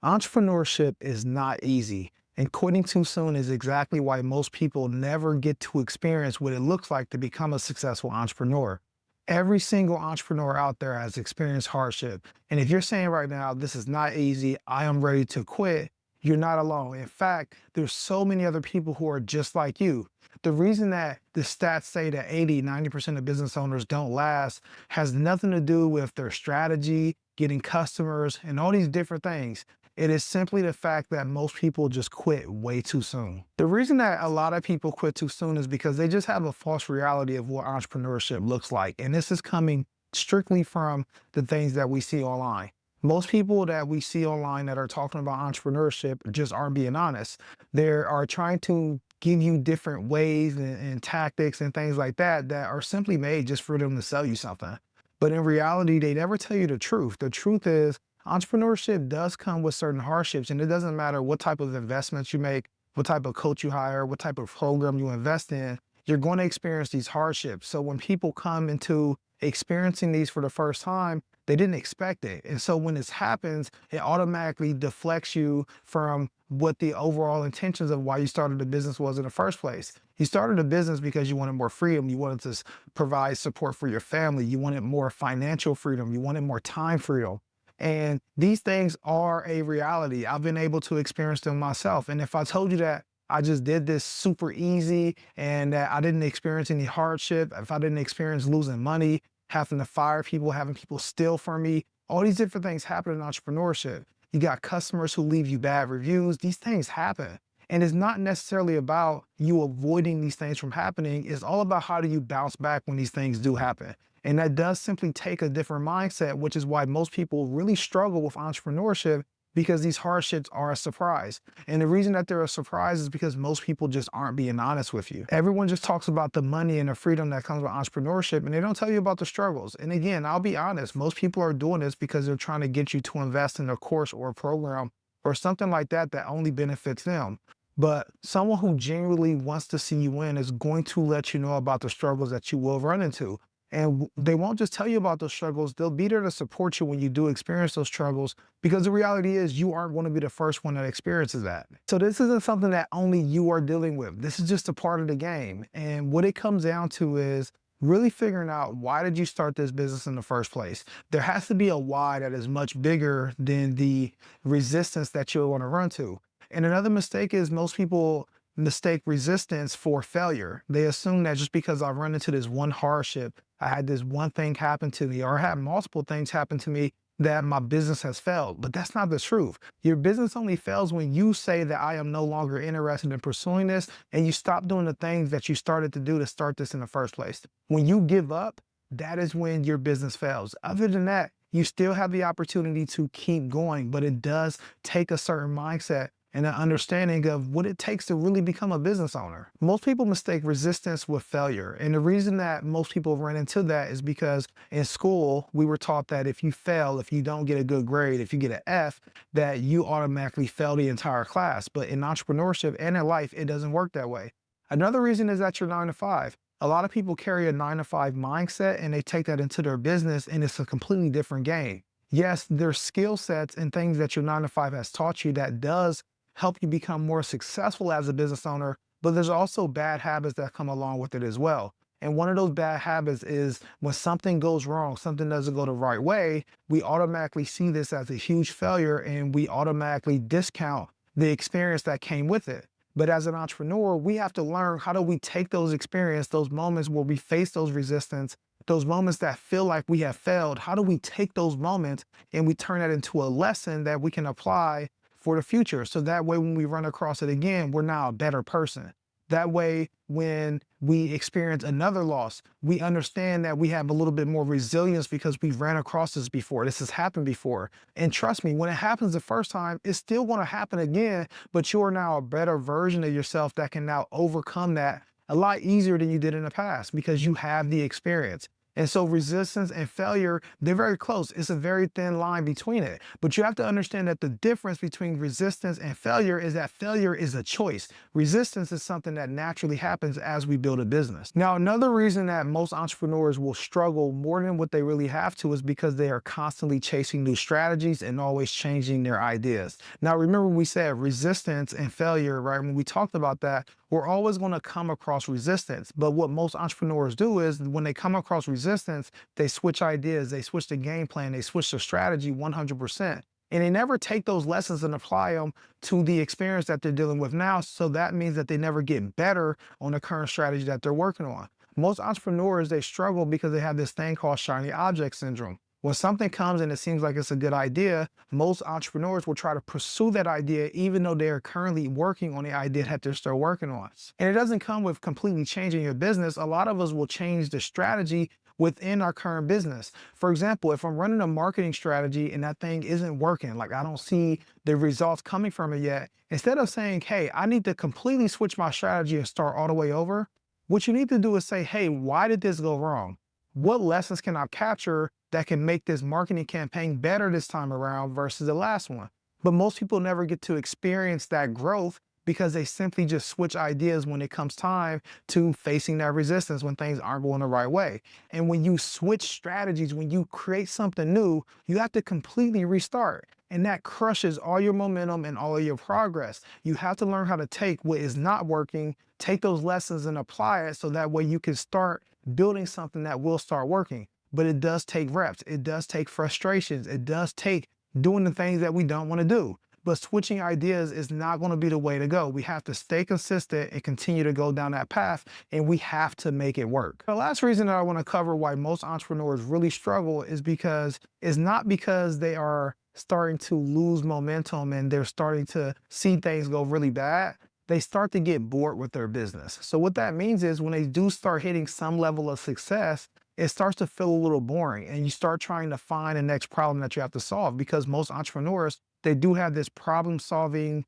Entrepreneurship is not easy, and quitting too soon is exactly why most people never get to experience what it looks like to become a successful entrepreneur. Every single entrepreneur out there has experienced hardship. And if you're saying right now, this is not easy, I am ready to quit, you're not alone. In fact, there's so many other people who are just like you. The reason that the stats say that 80, 90% of business owners don't last has nothing to do with their strategy, getting customers, and all these different things. It is simply the fact that most people just quit way too soon. The reason that a lot of people quit too soon is because they just have a false reality of what entrepreneurship looks like. And this is coming strictly from the things that we see online. Most people that we see online that are talking about entrepreneurship just aren't being honest. They are trying to give you different ways and tactics and things like that that are simply made just for them to sell you something. But in reality, they never tell you the truth. The truth is, entrepreneurship does come with certain hardships, and it doesn't matter what type of investments you make, what type of coach you hire, what type of program you invest in, you're going to experience these hardships. So when people come into experiencing these for the first time, they didn't expect it. And so when this happens, it automatically deflects you from what the overall intentions of why you started the business was in the first place. You started a business because you wanted more freedom. You wanted to provide support for your family. You wanted more financial freedom. You wanted more time freedom. And these things are a reality. I've been able to experience them myself. And if I told you that I just did this super easy and that I didn't experience any hardship, if I didn't experience losing money, having to fire people, having people steal from me, all these different things happen in entrepreneurship. You got customers who leave you bad reviews. These things happen. And it's not necessarily about you avoiding these things from happening. It's all about how do you bounce back when these things do happen. And that does simply take a different mindset, which is why most people really struggle with entrepreneurship because these hardships are a surprise. And the reason that they're a surprise is because most people just aren't being honest with you. Everyone just talks about the money and the freedom that comes with entrepreneurship, and they don't tell you about the struggles. And again, I'll be honest, most people are doing this because they're trying to get you to invest in a course or a program or something like that that only benefits them. But someone who genuinely wants to see you win is going to let you know about the struggles that you will run into. And they won't just tell you about those struggles, they'll be there to support you when you do experience those struggles, because the reality is you aren't going to be the first one that experiences that. So this isn't something that only you are dealing with. This is just a part of the game. And what it comes down to is really figuring out, why did you start this business in the first place? There has to be a why that is much bigger than the resistance that you'll want to run to. And another mistake is most people mistake resistance for failure. They assume that just because I run into this one hardship, I had this one thing happen to me, or I had multiple things happen to me, that my business has failed. But that's not the truth. Your business only fails when you say that I am no longer interested in pursuing this, and you stop doing the things that you started to do to start this in the first place. When you give up, that is when your business fails. Other than that, you still have the opportunity to keep going, but it does take a certain mindset and an understanding of what it takes to really become a business owner. Most people mistake resistance with failure. And the reason that most people run into that is because in school, we were taught that if you fail, if you don't get a good grade, if you get an F, that you automatically fail the entire class. But in entrepreneurship and in life, it doesn't work that way. Another reason is that you're 9 to 5. A lot of people carry a 9 to 5 mindset and they take that into their business, and it's a completely different game. Yes, there's skill sets and things that your 9 to 5 has taught you that does help you become more successful as a business owner, but there's also bad habits that come along with it as well. And one of those bad habits is when something goes wrong, something doesn't go the right way, we automatically see this as a huge failure and we automatically discount the experience that came with it. But as an entrepreneur, we have to learn, how do we take those experiences, those moments where we face those resistance, those moments that feel like we have failed, how do we take those moments and we turn that into a lesson that we can apply for the future? So that way, when we run across it again, we're now a better person. That way, when we experience another loss, we understand that we have a little bit more resilience because we've ran across this before. This has happened before. And trust me, when it happens the first time, it's still going to happen again, but you are now a better version of yourself that can now overcome that a lot easier than you did in the past because you have the experience. And so resistance and failure, they're very close. It's a very thin line between it. But you have to understand that the difference between resistance and failure is that failure is a choice. Resistance is something that naturally happens as we build a business. Now, another reason that most entrepreneurs will struggle more than what they really have to is because they are constantly chasing new strategies and always changing their ideas. Now, remember we said resistance and failure, right? When we talked about that, we're always going to come across resistance. But what most entrepreneurs do is when they come across resistance, they switch ideas, they switch the game plan, they switch their strategy 100%. And they never take those lessons and apply them to the experience that they're dealing with now. So that means that they never get better on the current strategy that they're working on. Most entrepreneurs, they struggle because they have this thing called shiny object syndrome. When something comes and it seems like it's a good idea, most entrepreneurs will try to pursue that idea even though they are currently working on the idea that they're still working on. And it doesn't come with completely changing your business. A lot of us will change the strategy within our current business. For example, if I'm running a marketing strategy and that thing isn't working, like I don't see the results coming from it yet, instead of saying, hey, I need to completely switch my strategy and start all the way over, what you need to do is say, hey, why did this go wrong? What lessons can I capture that can make this marketing campaign better this time around versus the last one? But most people never get to experience that growth because they simply just switch ideas when it comes time to facing that resistance when things aren't going the right way. And when you switch strategies, when you create something new, you have to completely restart. And that crushes all your momentum and all of your progress. You have to learn how to take what is not working, take those lessons and apply it so that way you can start building something that will start working. But it does take reps. It does take frustrations. It does take doing the things that we don't want to do. But switching ideas is not going to be the way to go. We have to stay consistent and continue to go down that path, and we have to make it work. The last reason that I want to cover why most entrepreneurs really struggle is because it's not because they are starting to lose momentum and they're starting to see things go really bad. They start to get bored with their business. So what that means is when they do start hitting some level of success, it starts to feel a little boring and you start trying to find the next problem that you have to solve because most entrepreneurs, they do have this problem solving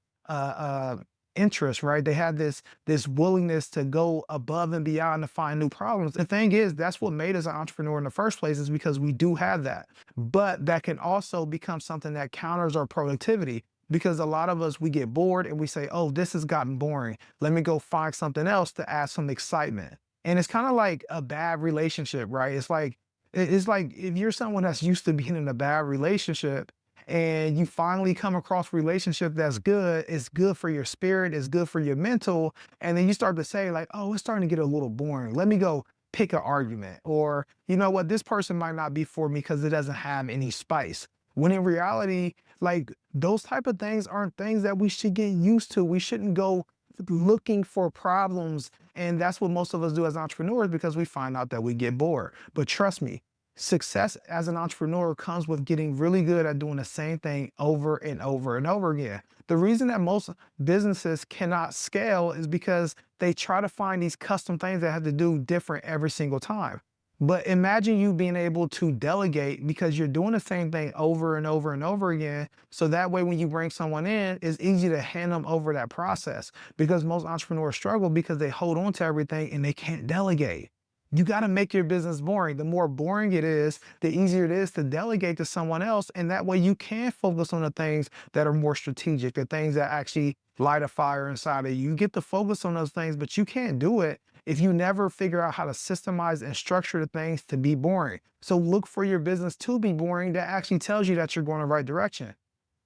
interest, right? They have this willingness to go above and beyond to find new problems. The thing is, that's what made us an entrepreneur in the first place is because we do have that. But that can also become something that counters our productivity. Because a lot of us, we get bored and we say, oh, this has gotten boring. Let me go find something else to add some excitement. And it's kind of like a bad relationship, right? It's like if you're someone that's used to being in a bad relationship and you finally come across a relationship that's good, it's good for your spirit, it's good for your mental. And then you start to say like, oh, it's starting to get a little boring. Let me go pick an argument. Or, you know what, this person might not be for me because it doesn't have any spice. When in reality, like those type of things aren't things that we should get used to. We shouldn't go looking for problems. And that's what most of us do as entrepreneurs because we find out that we get bored. But trust me, success as an entrepreneur comes with getting really good at doing the same thing over and over and over again. The reason that most businesses cannot scale is because they try to find these custom things that have to do different every single time. But imagine you being able to delegate because you're doing the same thing over and over and over again. So that way, when you bring someone in, it's easy to hand them over that process because most entrepreneurs struggle because they hold on to everything and they can't delegate. You got to make your business boring. The more boring it is, the easier it is to delegate to someone else. And that way you can focus on the things that are more strategic, the things that actually light a fire inside of you. You get to focus on those things, but you can't do it if you never figure out how to systemize and structure the things to be boring. So look for your business to be boring that actually tells you that you're going the right direction.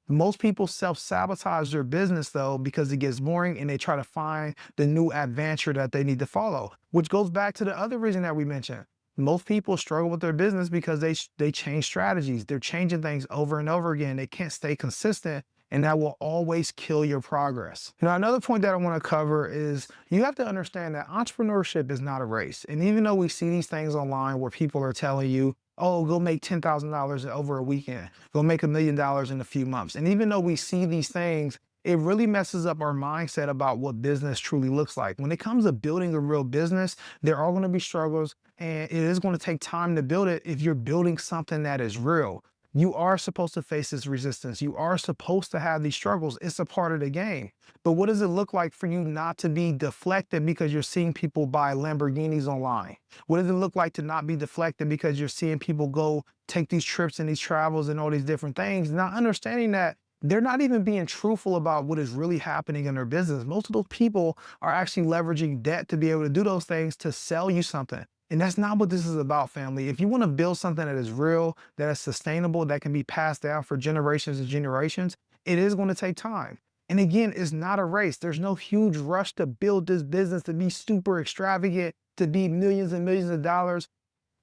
Most people self-sabotage their business though because it gets boring and they try to find the new adventure that they need to follow, which goes back to the other reason that we mentioned. Most people struggle with their business because they change strategies. They're changing things over and over again. They can't stay consistent and that will always kill your progress. Now, another point that I want to cover is you have to understand that entrepreneurship is not a race. And even though we see these things online where people are telling you, oh, go make $10,000 over a weekend, go make $1 million in a few months. And even though we see these things, it really messes up our mindset about what business truly looks like. When it comes to building a real business, there are going to be struggles and it is going to take time to build it if you're building something that is real. You are supposed to face this resistance. You are supposed to have these struggles. It's a part of the game. But what does it look like for you not to be deflected because you're seeing people buy Lamborghinis online? What does it look like to not be deflected because you're seeing people go take these trips and these travels and all these different things, not understanding that they're not even being truthful about what is really happening in their business. Most of those people are actually leveraging debt to be able to do those things to sell you something. And that's not what this is about, family. If you want to build something that is real, that is sustainable, that can be passed down for generations and generations, it is going to take time. And again, it's not a race. There's no huge rush to build this business to be super extravagant, to be millions and millions of dollars.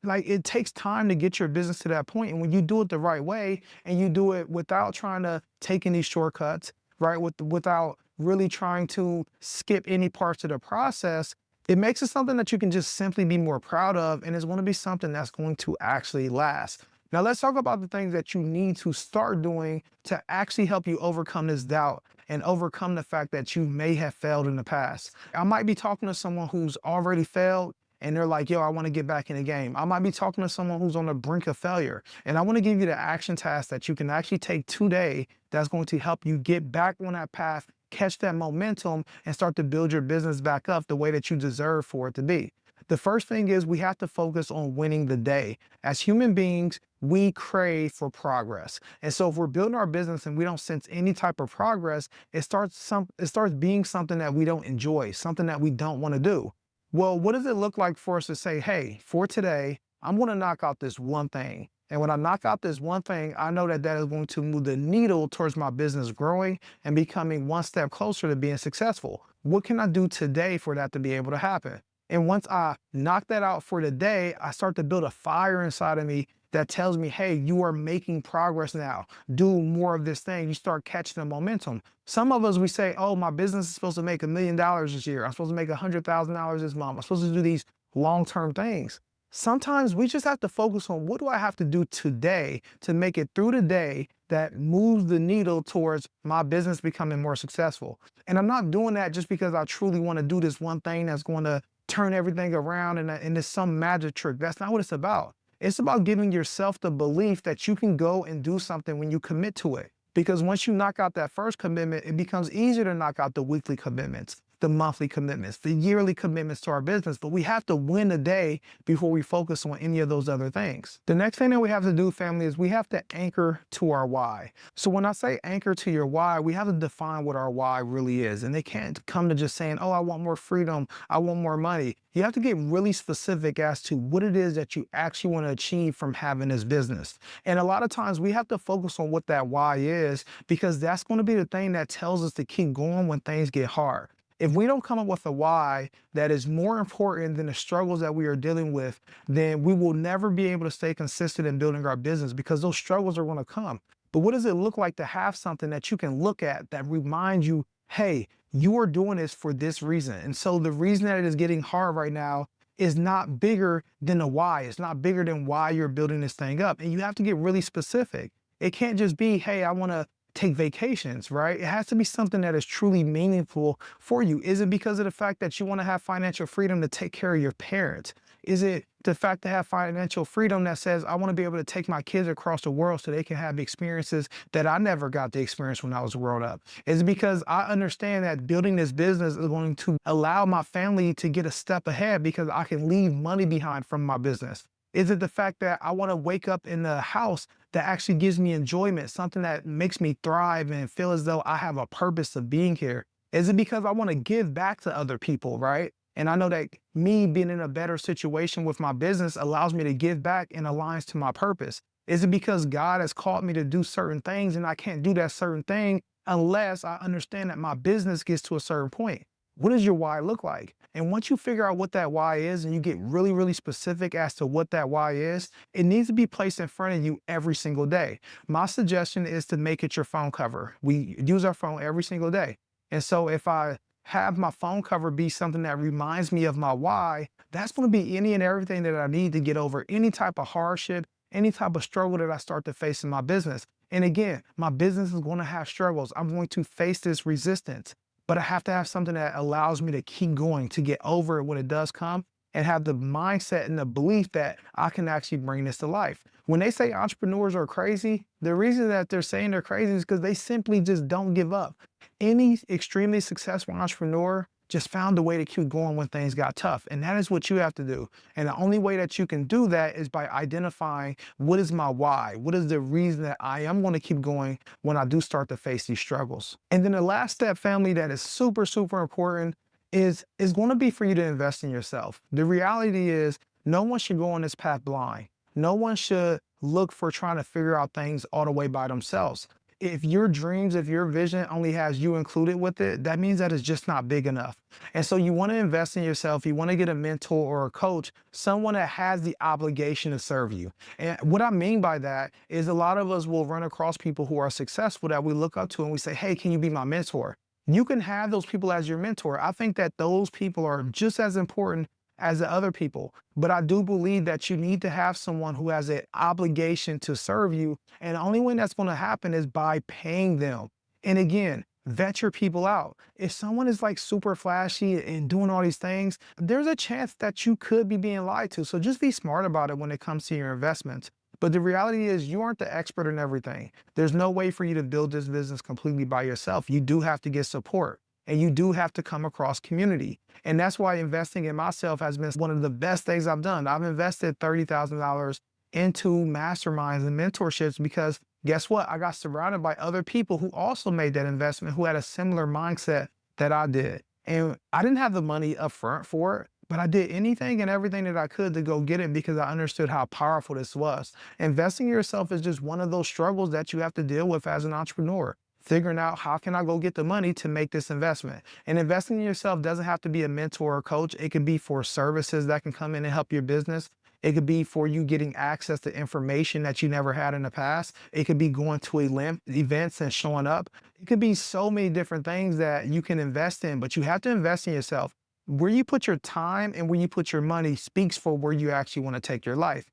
Like, it takes time to get your business to that point. And when you do it the right way and you do it without trying to take any shortcuts, right? Without really trying to skip any parts of the process, it makes it something that you can just simply be more proud of. And it's going to be something that's going to actually last. Now, let's talk about the things that you need to start doing to actually help you overcome this doubt and overcome the fact that you may have failed in the past. I might be talking to someone who's already failed and they're like, yo, I want to get back in the game. I might be talking to someone who's on the brink of failure. And I want to give you the action task that you can actually take today that's going to help you get back on that path, catch that momentum, and start to build your business back up the way that you deserve for it to be. The first thing is we have to focus on winning the day. As human beings, we crave for progress. And so if we're building our business and we don't sense any type of progress, it starts being something that we don't enjoy, something that we don't want to do. Well, what does it look like for us to say, hey, for today, I'm going to knock out this one thing. And when I knock out this one thing, I know that that is going to move the needle towards my business growing and becoming one step closer to being successful. What can I do today for that to be able to happen? And once I knock that out for the day, I start to build a fire inside of me that tells me, hey, you are making progress now. Do more of this thing. You start catching the momentum. Some of us, we say, oh, my business is supposed to make $1 million this year. I'm supposed to make $100,000 this month. I'm supposed to do these long-term things. Sometimes we just have to focus on what do I have to do today to make it through the day that moves the needle towards my business becoming more successful. And I'm not doing that just because I truly want to do this one thing that's going to turn everything around and it's some magic trick. That's not what it's about. It's about giving yourself the belief that you can go and do something when you commit to it. Because once you knock out that first commitment, it becomes easier to knock out the weekly commitments, the monthly commitments, the yearly commitments to our business. But we have to win a day before we focus on any of those other things. The next thing that we have to do, family, is we have to anchor to our why. So when I say anchor to your why, we have to define what our why really is. And they can't come to just saying, oh, I want more freedom, I want more money. You have to get really specific as to what it is that you actually want to achieve from having this business. And a lot of times we have to focus on what that why is, because that's going to be the thing that tells us to keep going when things get hard. If we don't come up with a why that is more important than the struggles that we are dealing with, then we will never be able to stay consistent in building our business, because those struggles are going to come. But what does it look like to have something that you can look at that reminds you, hey, you are doing this for this reason. And so the reason that it is getting hard right now is not bigger than the why. It's not bigger than why you're building this thing up. And you have to get really specific. It can't just be, hey, I want to take vacations, right? It has to be something that is truly meaningful for you. Is it because of the fact that you want to have financial freedom to take care of your parents? Is it the fact to have financial freedom that says, I want to be able to take my kids across the world so they can have experiences that I never got to experience when I was growing up? Is it because I understand that building this business is going to allow my family to get a step ahead because I can leave money behind from my business? Is it the fact that I want to wake up in a house that actually gives me enjoyment, something that makes me thrive and feel as though I have a purpose of being here? Is it because I want to give back to other people, right? And I know that me being in a better situation with my business allows me to give back and aligns to my purpose. Is it because God has called me to do certain things and I can't do that certain thing unless I understand that my business gets to a certain point? What does your why look like? And once you figure out what that why is and you get really, really specific as to what that why is, it needs to be placed in front of you every single day. My suggestion is to make it your phone cover. We use our phone every single day. And so if I have my phone cover be something that reminds me of my why, that's going to be any and everything that I need to get over any type of hardship, any type of struggle that I start to face in my business. And again, my business is going to have struggles. I'm going to face this resistance, but I have to have something that allows me to keep going, to get over it when it does come, and have the mindset and the belief that I can actually bring this to life. When they say entrepreneurs are crazy, the reason that they're saying they're crazy is because they simply just don't give up. Any extremely successful entrepreneur just found a way to keep going when things got tough. And that is what you have to do. And the only way that you can do that is by identifying what is my why? What is the reason that I am going to keep going when I do start to face these struggles? And then the last step, family, that is super, super important is going to be for you to invest in yourself. The reality is no one should go on this path blind. No one should look for trying to figure out things all the way by themselves. If your dreams, if your vision only has you included with it, that means that it's just not big enough. And so you want to invest in yourself. You want to get a mentor or a coach, someone that has the obligation to serve you. And what I mean by that is a lot of us will run across people who are successful that we look up to and we say, hey, can you be my mentor? You can have those people as your mentor. I think that those people are just as important as the other people. But I do believe that you need to have someone who has an obligation to serve you. And the only way that's going to happen is by paying them. And again, vet your people out. If someone is like super flashy and doing all these things, there's a chance that you could be being lied to. So just be smart about it when it comes to your investments. But the reality is you aren't the expert in everything. There's no way for you to build this business completely by yourself. You do have to get support. And you do have to come across community. And that's why investing in myself has been one of the best things I've done. I've invested $30,000 into masterminds and mentorships because guess what? I got surrounded by other people who also made that investment, who had a similar mindset that I did. And I didn't have the money up front for it, but I did anything and everything that I could to go get it because I understood how powerful this was. Investing in yourself is just one of those struggles that you have to deal with as an entrepreneur. Figuring out how can I go get the money to make this investment. And investing in yourself doesn't have to be a mentor or coach. It could be for services that can come in and help your business. It could be for you getting access to information that you never had in the past. It could be going to events and showing up. It could be so many different things that you can invest in, but you have to invest in yourself. Where you put your time and where you put your money speaks for where you actually want to take your life.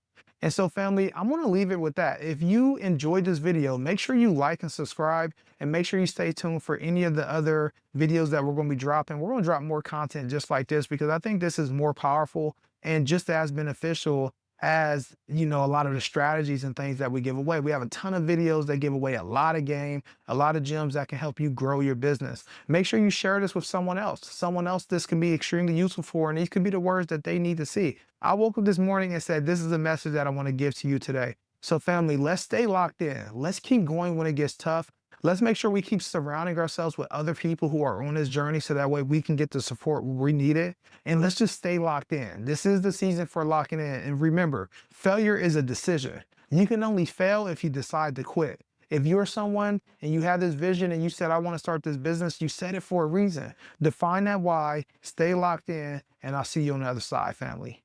And so family, I'm going to leave it with that. If you enjoyed this video, make sure you like and subscribe and make sure you stay tuned for any of the other videos that we're going to be dropping. We're going to drop more content just like this because I think this is more powerful and just as beneficial as, you know, a lot of the strategies and things that we give away. We have a ton of videos that give away a lot of game, a lot of gems that can help you grow your business. Make sure you share this with someone else. Someone else this can be extremely useful for, and these could be the words that they need to see. I woke up this morning and said, this is the message that I want to give to you today. So family, let's stay locked in. Let's keep going when it gets tough. Let's make sure we keep surrounding ourselves with other people who are on this journey so that way we can get the support we need it. And let's just stay locked in. This is the season for locking in. And remember, failure is a decision. You can only fail if you decide to quit. If you're someone and you have this vision and you said, I want to start this business, you said it for a reason. Define that why, stay locked in, and I'll see you on the other side, family.